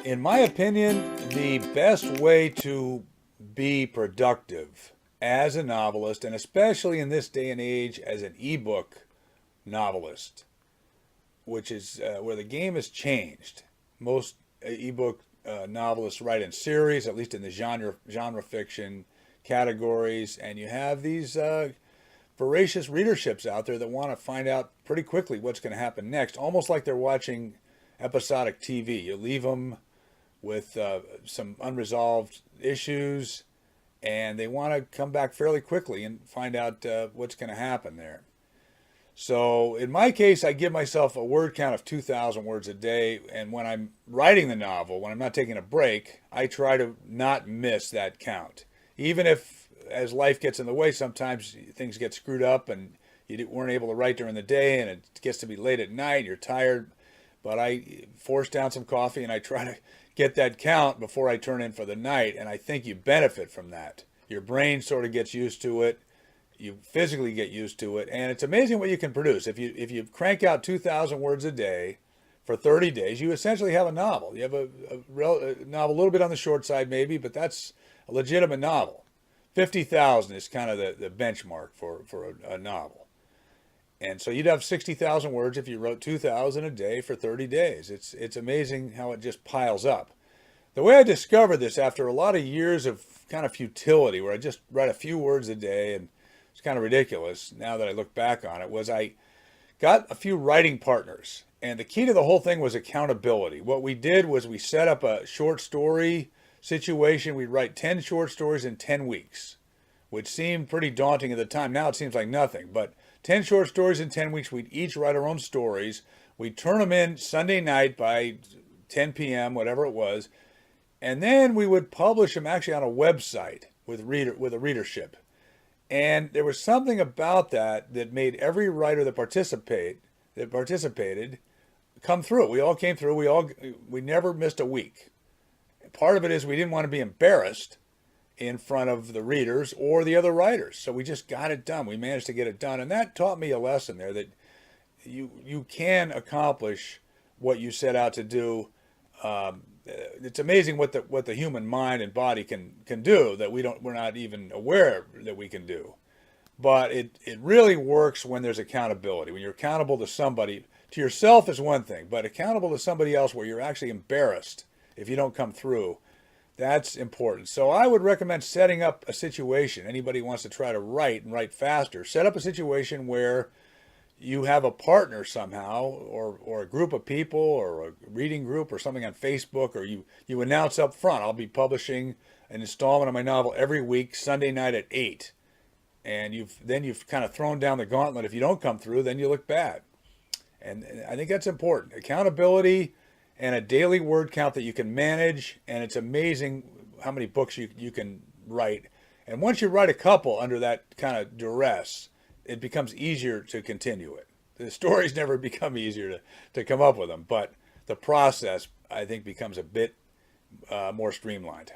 In my opinion, the best way to be productive as a novelist, and especially in this day and age as an ebook novelist, which is where the game has changed. Most ebook novelists write in series, at least in the genre fiction categories, and you have these voracious readerships out there that want to find out pretty quickly what's going to happen next, almost like they're watching episodic TV. You leave them with some unresolved issues, and they want to come back fairly quickly and find out what's going to happen there. So in my case, I give myself a word count of 2,000 words a day, and when I'm writing the novel, when I'm not taking a break, I try to not miss that count. Even if, as life gets in the way, sometimes things get screwed up and you weren't able to write during the day, and it gets to be late at night, you're tired, but I force down some coffee and I try to get that count before I turn in for the night, and I think you benefit from that. Your brain sort of gets used to it. You physically get used to it, and it's amazing what you can produce. If you crank out 2,000 words a day for 30 days, you essentially have a novel. You have a novel a little bit on the short side maybe, but that's a legitimate novel. 50,000 is kind of the benchmark for a novel. And so you'd have 60,000 words if you wrote 2,000 a day for 30 days. It's amazing how it just piles up. The way I discovered this after a lot of years of kind of futility, where I just write a few words a day, and it's kind of ridiculous now that I look back on it, was I got a few writing partners. And the key to the whole thing was accountability. What we did was we set up a short story situation. We'd write 10 short stories in 10 weeks, which seemed pretty daunting at the time. Now it seems like nothing. But 10 short stories in 10 weeks, we'd each write our own stories. We'd turn them in Sunday night by 10 p.m., whatever it was. And then we would publish them actually on a website with a readership. And there was something about that that made every writer that participated come through. We all came through. We never missed a week. Part of it is we didn't want to be embarrassed in front of the readers or the other writers. So we just got it done. We managed to get it done. And that taught me a lesson there, that you can accomplish what you set out to do. It's amazing what the human mind and body can do that we're not even aware that we can do. But it really works when there's accountability. When you're accountable to somebody, to yourself is one thing, but accountable to somebody else where you're actually embarrassed if you don't come through, that's important. So I would recommend setting up a situation. Anybody who wants to try to write and write faster, set up a situation where you have a partner somehow, or a group of people, or a reading group, or something on Facebook, or you announce up front, I'll be publishing an installment of my novel every week, Sunday night at 8. And you've kind of thrown down the gauntlet. If you don't come through, then you look bad. And I think that's important. Accountability and a daily word count that you can manage, and it's amazing how many books you can write. And once you write a couple under that kind of duress, it becomes easier to continue it. The stories never become easier to come up with them, but the process, I think, becomes a bit more streamlined.